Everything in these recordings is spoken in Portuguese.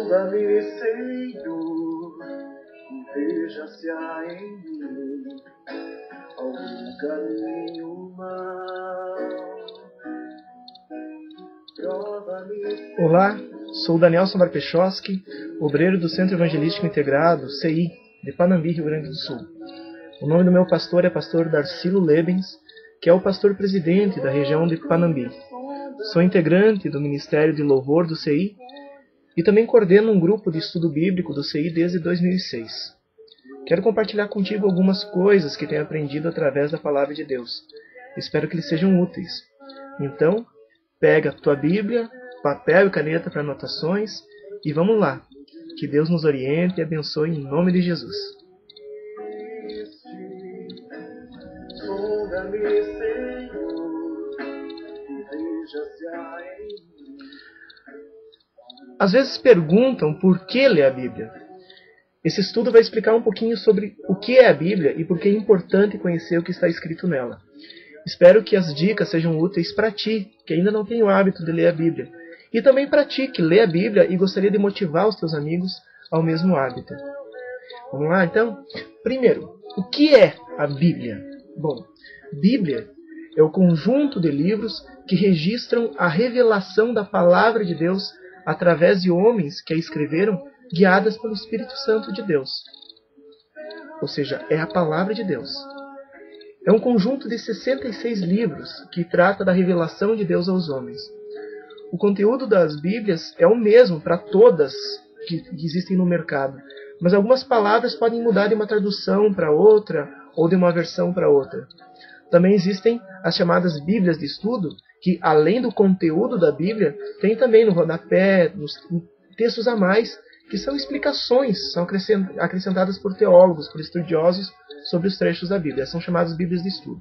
Sonda-me, Senhor, e veja se há em mim algum caminho mau. Prova-me. Olá, sou o Daniel Marpechoski, obreiro do Centro Evangelístico Integrado, CI, de Panambi, Rio Grande do Sul. O nome do meu pastor é pastor Darcilo Lebens, que é o pastor-presidente da região de Panambi. Sou integrante do Ministério de Louvor do CI e também coordeno um grupo de estudo bíblico do CI desde 2006. Quero compartilhar contigo algumas coisas que tenho aprendido através da Palavra de Deus. Espero que lhes sejam úteis. Então, pega a tua Bíblia, papel e caneta para anotações e vamos lá. Que Deus nos oriente e abençoe em nome de Jesus. Sonda-me, Senhor, e veja se há em mim. Às vezes perguntam por que ler a Bíblia. Esse estudo vai explicar um pouquinho sobre o que é a Bíblia e por que é importante conhecer o que está escrito nela. Espero que as dicas sejam úteis para ti, que ainda não tem o hábito de ler a Bíblia. E também para ti, que lê a Bíblia e gostaria de motivar os teus amigos ao mesmo hábito. Vamos lá, então? Primeiro, o que é a Bíblia? Bom, Bíblia é o conjunto de livros que registram a revelação da Palavra de Deus através de homens que a escreveram, guiadas pelo Espírito Santo de Deus. Ou seja, é a Palavra de Deus. É um conjunto de 66 livros que trata da revelação de Deus aos homens. O conteúdo das Bíblias é o mesmo para todas que existem no mercado, mas algumas palavras podem mudar de uma tradução para outra ou de uma versão para outra. Também existem as chamadas Bíblias de estudo, que além do conteúdo da Bíblia, tem também no rodapé, nos textos a mais, que são explicações, são acrescentadas por teólogos, por estudiosos sobre os trechos da Bíblia. São chamadas Bíblias de estudo.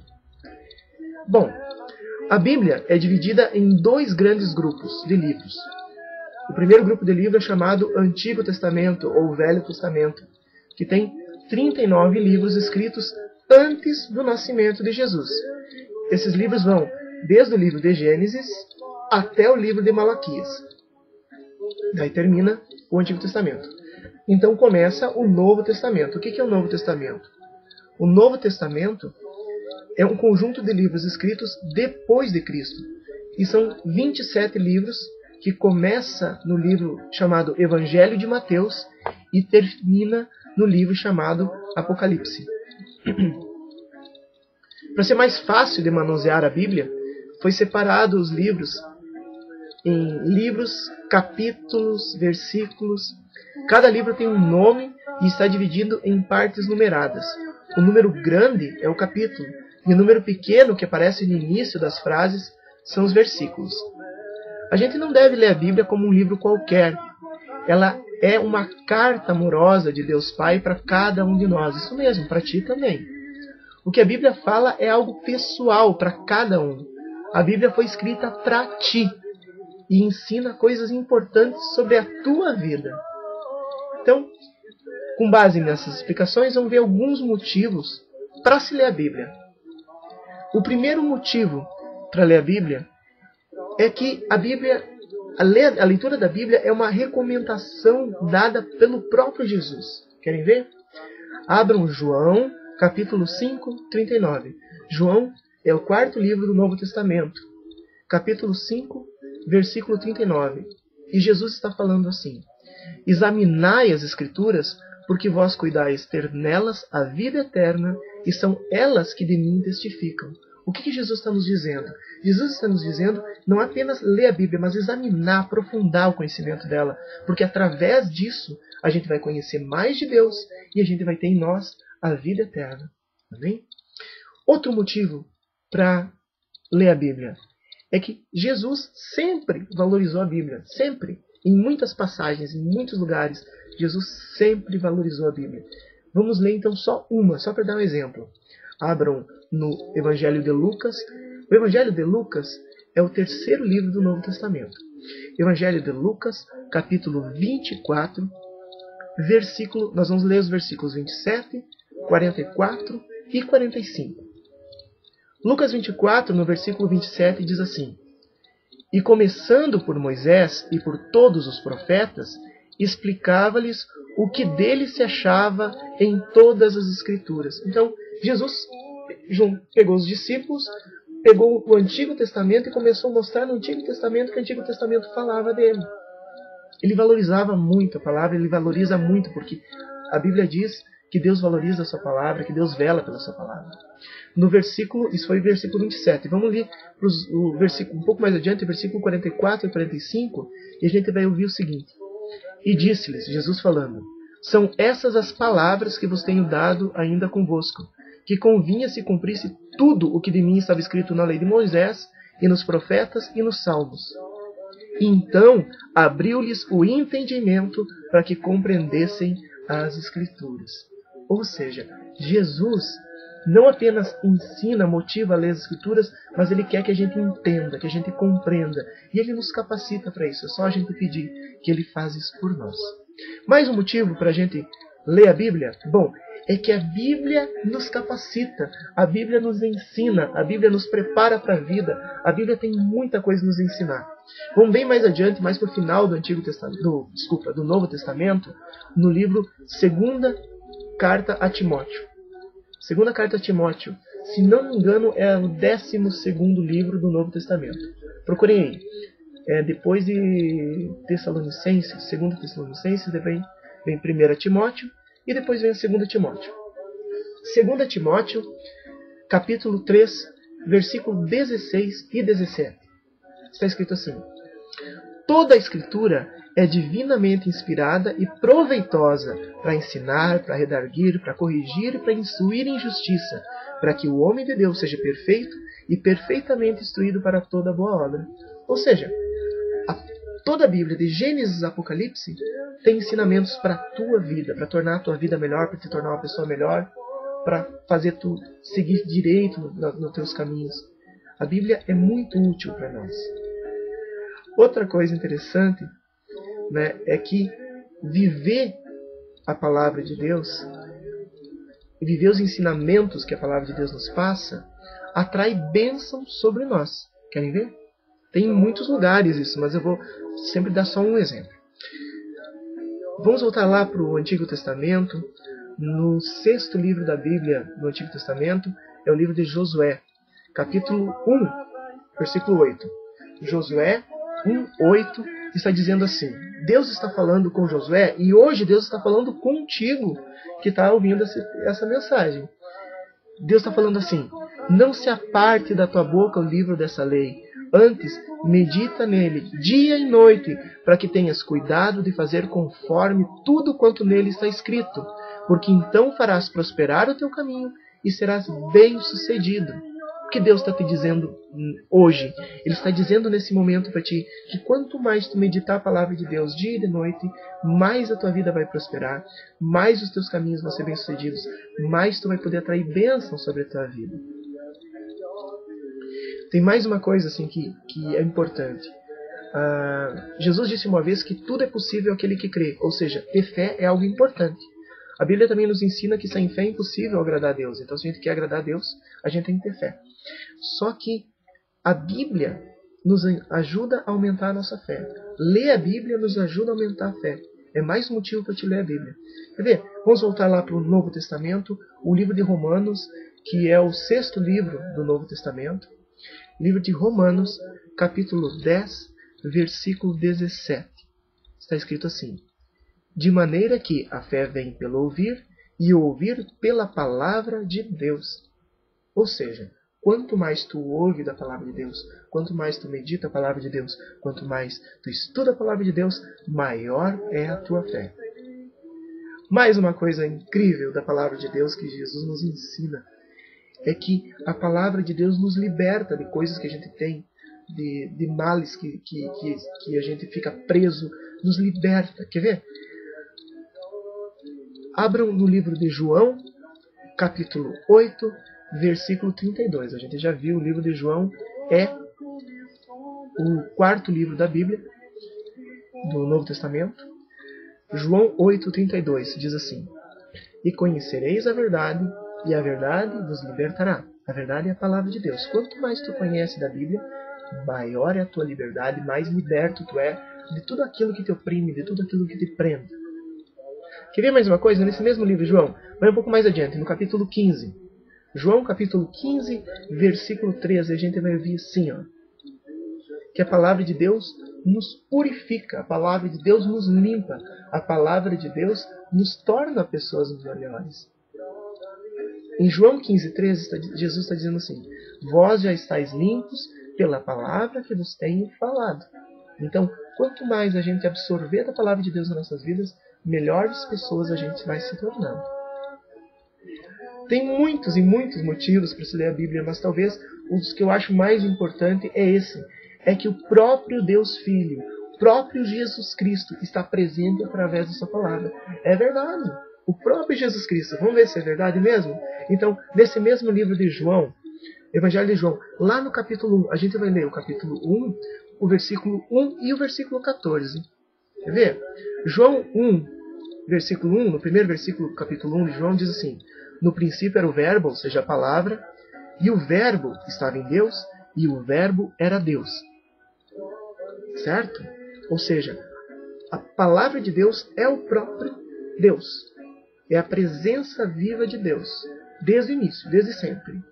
Bom, a Bíblia é dividida em dois grandes grupos de livros. O primeiro grupo de livros é chamado Antigo Testamento ou Velho Testamento, que tem 39 livros escritos antes do nascimento de Jesus. Esses livros vão desde o livro de Gênesis até o livro de Malaquias. Daí termina o Antigo Testamento. Então começa o Novo Testamento. O que é o Novo Testamento? O Novo Testamento é um conjunto de livros escritos depois de Cristo. E são 27 livros que começa no livro chamado Evangelho de Mateus e termina no livro chamado Apocalipse. Para ser mais fácil de manusear a Bíblia, foi separado os livros em livros, capítulos, versículos. Cada livro tem um nome e está dividido em partes numeradas. O número grande é o capítulo, e o número pequeno que aparece no início das frases são os versículos. A gente não deve ler a Bíblia como um livro qualquer. Ela é uma carta amorosa de Deus Pai para cada um de nós. Isso mesmo, para ti também. O que a Bíblia fala é algo pessoal para cada um. A Bíblia foi escrita para ti e ensina coisas importantes sobre a tua vida. Então, com base nessas explicações, vamos ver alguns motivos para se ler a Bíblia. O primeiro motivo para ler a Bíblia é que a leitura da Bíblia é uma recomendação dada pelo próprio Jesus. Querem ver? Abram João, capítulo 5, 39. João é o quarto livro do Novo Testamento. Capítulo 5, versículo 39. E Jesus está falando assim: examinai as Escrituras, porque vós cuidais ter nelas a vida eterna, e são elas que de mim testificam. O que Jesus está nos dizendo? Jesus está nos dizendo não apenas ler a Bíblia, mas examinar, aprofundar o conhecimento dela, porque através disso a gente vai conhecer mais de Deus e a gente vai ter em nós a vida eterna. Amém? Outro motivo para ler a Bíblia é que Jesus sempre valorizou a Bíblia. Sempre. Em muitas passagens, em muitos lugares, Jesus sempre valorizou a Bíblia. Vamos ler então só uma, só para dar um exemplo. Abram no Evangelho de Lucas. O Evangelho de Lucas é o terceiro livro do Novo Testamento. Evangelho de Lucas, capítulo 24, nós vamos ler os versículos 27, 44 e 45. Lucas 24, no versículo 27, diz assim: E começando por Moisés e por todos os profetas, explicava-lhes o que dele se achava em todas as Escrituras. Então, Jesus pegou os discípulos, pegou o Antigo Testamento e começou a mostrar no Antigo Testamento que o Antigo Testamento falava dele. Ele valorizava muito a palavra, ele valoriza muito, porque a Bíblia diz que Deus valoriza a sua palavra, que Deus vela pela sua palavra. No versículo, isso foi o versículo 27. Vamos ler o versículo um pouco mais adiante, o versículo 44 e 45, e a gente vai ouvir o seguinte. E disse-lhes, Jesus falando, são essas as palavras que vos tenho dado ainda convosco, que convinha se cumprisse tudo o que de mim estava escrito na lei de Moisés, e nos profetas e nos salmos. E então abriu-lhes o entendimento para que compreendessem as Escrituras. Ou seja, Jesus não apenas ensina, motiva a ler as Escrituras, mas ele quer que a gente entenda, que a gente compreenda. E ele nos capacita para isso. É só a gente pedir que ele faz isso por nós. Mais um motivo para a gente ler a Bíblia? Bom, é que a Bíblia nos capacita, a Bíblia nos ensina, a Bíblia nos prepara para a vida. A Bíblia tem muita coisa a nos ensinar. Vamos bem mais adiante, mais para o final do Novo Testamento, no livro 2ª Carta a Timóteo. 2ª Carta a Timóteo, se não me engano, é o 12º livro do Novo Testamento. Procurem aí. Depois de Tessalonicenses, 2 Tessalonicenses, vem 1 Timóteo e depois vem 2 Timóteo. 2 Timóteo, capítulo 3, versículo 16 e 17. Está escrito assim: toda a Escritura é divinamente inspirada e proveitosa para ensinar, para redarguir, para corrigir e para instruir em justiça, para que o homem de Deus seja perfeito e perfeitamente instruído para toda boa obra. Ou seja, toda a Bíblia, de Gênesis a Apocalipse, tem ensinamentos para a tua vida, para tornar a tua vida melhor, para te tornar uma pessoa melhor, para fazer tu seguir direito nos teus caminhos. A Bíblia é muito útil para nós. Outra coisa interessante, né, é que viver a palavra de Deus, viver os ensinamentos que a palavra de Deus nos passa, atrai bênção sobre nós. Querem ver? Tem em muitos lugares isso, mas eu vou sempre dar só um exemplo. Vamos voltar lá para o Antigo Testamento. No 6º livro da Bíblia, no Antigo Testamento, é o livro de Josué, capítulo 1, versículo 8. Josué 1:8 está dizendo assim: Deus está falando com Josué e hoje Deus está falando contigo que está ouvindo essa mensagem. Deus está falando assim: não se aparte da tua boca o livro dessa lei, antes medita nele dia e noite, para que tenhas cuidado de fazer conforme tudo quanto nele está escrito, porque então farás prosperar o teu caminho e serás bem-sucedido. O que Deus está te dizendo hoje? Ele está dizendo nesse momento para ti que quanto mais tu meditar a palavra de Deus dia e de noite, mais a tua vida vai prosperar, mais os teus caminhos vão ser bem-sucedidos, mais tu vai poder atrair bênção sobre a tua vida. Tem mais uma coisa assim que é importante. Jesus disse uma vez que tudo é possível àquele que crê, ou seja, ter fé é algo importante. A Bíblia também nos ensina que sem fé é impossível agradar a Deus. Então, se a gente quer agradar a Deus, a gente tem que ter fé. Só que a Bíblia nos ajuda a aumentar a nossa fé. Ler a Bíblia nos ajuda a aumentar a fé. É mais um motivo para te ler a Bíblia. Quer ver? Vamos voltar lá para o Novo Testamento, o livro de Romanos, que é o 6º livro do Novo Testamento. Livro de Romanos, capítulo 10, versículo 17. Está escrito assim: de maneira que a fé vem pelo ouvir, e o ouvir pela palavra de Deus. Ou seja, quanto mais tu ouve da palavra de Deus, quanto mais tu medita a palavra de Deus, quanto mais tu estuda a palavra de Deus, maior é a tua fé. Mais uma coisa incrível da palavra de Deus que Jesus nos ensina é que a palavra de Deus nos liberta de coisas que a gente tem, de males que a gente fica preso, nos liberta. Quer ver? Abram no livro de João, capítulo 8, versículo 32. A gente já viu, o livro de João é o 4º livro da Bíblia, do Novo Testamento. João 8, 32 diz assim: e conhecereis a verdade, e a verdade vos libertará. A verdade é a palavra de Deus. Quanto mais tu conhece da Bíblia, maior é a tua liberdade, mais liberto tu é de tudo aquilo que te oprime, de tudo aquilo que te prende. Quer ver mais uma coisa? Nesse mesmo livro, João, vai um pouco mais adiante, no capítulo 15. João, capítulo 15, versículo 13, a gente vai ouvir assim, ó, que a palavra de Deus nos purifica, a palavra de Deus nos limpa, a palavra de Deus nos torna pessoas melhores. Em João 15, 13, Jesus está dizendo assim: vós já estáis limpos pela palavra que vos tenho falado. Então, quanto mais a gente absorver da palavra de Deus nas nossas vidas, melhores pessoas a gente vai se tornando. Tem muitos e muitos motivos para se ler a Bíblia, mas talvez um dos que eu acho mais importante é esse. É que o próprio Deus Filho, o próprio Jesus Cristo está presente através da sua palavra. É verdade. O próprio Jesus Cristo. Vamos ver se é verdade mesmo? Então, nesse mesmo livro de João, Evangelho de João, lá no capítulo 1, a gente vai ler o capítulo 1, o versículo 1 e o versículo 14. Quer ver? João 1, versículo 1, no primeiro versículo do capítulo 1 de João, diz assim: no princípio era o verbo, ou seja, a palavra, e o verbo estava em Deus, e o verbo era Deus. Certo? Ou seja, a palavra de Deus é o próprio Deus. É a presença viva de Deus. Desde o início, desde sempre.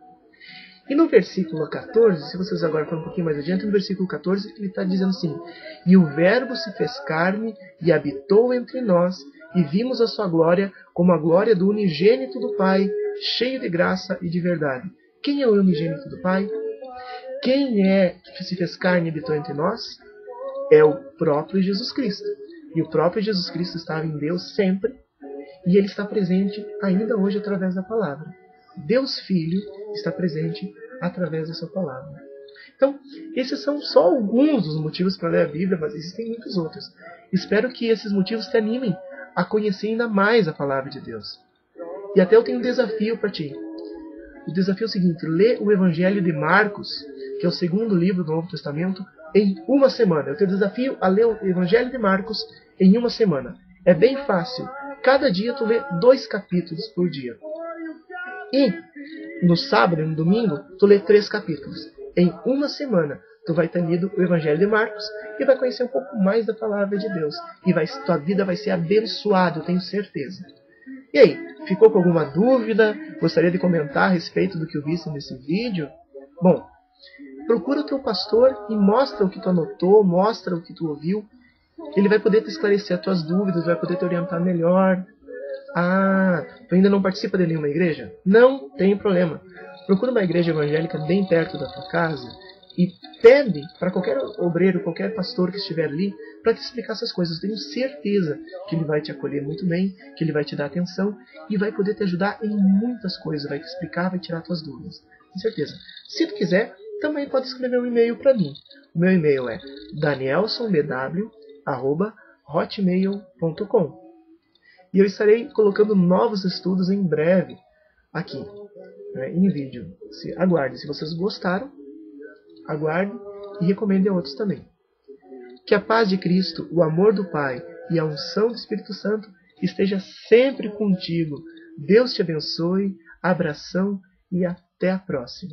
E no versículo 14, se vocês agora forem um pouquinho mais adiante, no versículo 14, ele está dizendo assim: e o verbo se fez carne e habitou entre nós, e vimos a sua glória como a glória do unigênito do Pai, cheio de graça e de verdade. Quem é o unigênito do Pai? Quem é que se fez carne e habitou entre nós? É o próprio Jesus Cristo. E o próprio Jesus Cristo estava em Deus sempre, e ele está presente ainda hoje através da palavra. Deus Filho está presente através da sua palavra. Então, esses são só alguns dos motivos para ler a Bíblia, mas existem muitos outros. Espero que esses motivos te animem a conhecer ainda mais a palavra de Deus. E até eu tenho um desafio para ti. O desafio é o seguinte: lê o Evangelho de Marcos, que é o segundo livro do Novo Testamento, em uma semana. Eu te desafio a ler o Evangelho de Marcos em uma semana. É bem fácil. Cada dia tu lê 2 capítulos por dia. E no sábado e no domingo tu lê 3 capítulos. Em uma semana tu vai ter lido o Evangelho de Marcos e vai conhecer um pouco mais da palavra de Deus. E tua vida vai ser abençoada, eu tenho certeza. E aí, ficou com alguma dúvida? Gostaria de comentar a respeito do que eu visse nesse vídeo? Bom, procura o teu pastor e mostra o que tu anotou, mostra o que tu ouviu. Ele vai poder te esclarecer as tuas dúvidas, vai poder te orientar melhor. Ah, tu ainda não participa de nenhuma igreja? Não tem problema. Procura uma igreja evangélica bem perto da tua casa e pede para qualquer obreiro, qualquer pastor que estiver ali, para te explicar essas coisas. Tenho certeza que ele vai te acolher muito bem, que ele vai te dar atenção e vai poder te ajudar em muitas coisas. Vai te explicar, vai tirar tuas dúvidas. Com certeza. Se tu quiser, também pode escrever um e-mail para mim. O meu e-mail é danielsonbw@hotmail.com. E eu estarei colocando novos estudos em breve aqui, né, em vídeo. Aguarde. Se vocês gostaram, aguarde e recomende a outros também. Que a paz de Cristo, o amor do Pai e a unção do Espírito Santo esteja sempre contigo. Deus te abençoe, abração e até a próxima.